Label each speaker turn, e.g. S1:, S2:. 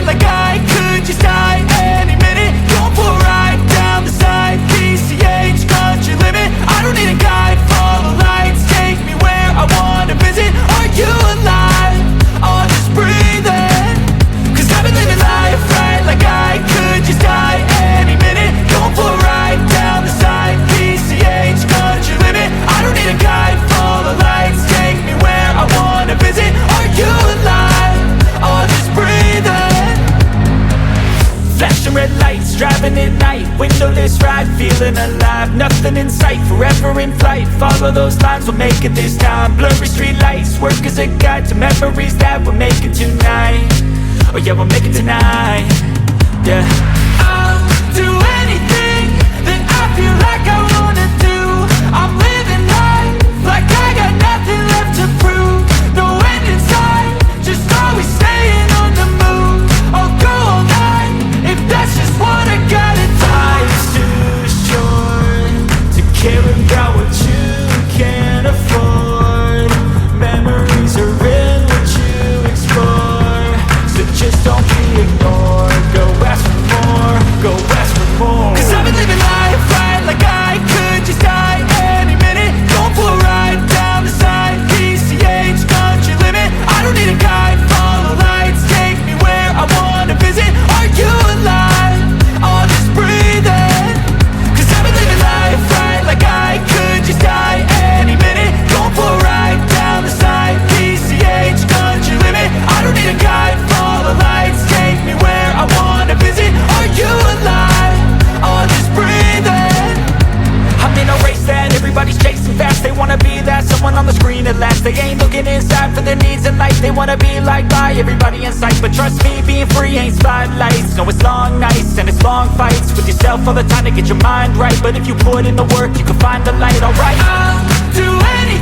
S1: right, like I could just die any minute. Going for a ride down the side, PCH, country limit. I don't need a guide, follow lights, take me where I wanna visit. Are you alive? Or just breathing? Cause I've been living life right, like I could just die any minute. Going for a ride down the side, PCH, country limit. I don't need a guide, follow lights, take me where I wanna visit. Are you alive? Or just breathing? Flashing red lights, driving at night, windowless ride, feeling alive. Nothing in sight, forever in flight. Follow those lines, we'll make it this time. Blurry street lights, work as a guide to memories that we're making tonight. Oh yeah, we'll make it tonight. Yeah. I'll do anything that I feel like I wanna do. I'm living life like I got nothing left to prove. No end in sight, just always staying on the move. I'll go all night if that's just what I gotta do. Life's too short to care about what you can't afford. Memories are in what you explore, so just don't be ignored. Go ask for more, go ask for more. Cause I've been living life right, like I could just die any minute. Going for a ride down the side, PCH, country limit. I don't need a guide, follow lights, take me where I wanna visit. Are you alive? Or just breathing? Cause I've been living life right, like I could just die any minute. Going for a ride down the side, PCH, country limit. I don't need a guide, follow lights, take me where I wanna visit. Are you alive? Or just breathing? I'm in a race that everybody's chasing fast. They wanna be that someone on the screen at last. They ain't looking inside for their needs in life. They wanna be liked by everybody in sight. But trust me, being free ain't spotlights. No, it's long nights and it's long fights with yourself all the time to get your mind right. But if you put in the work, you can find the light, alright? I'll do anything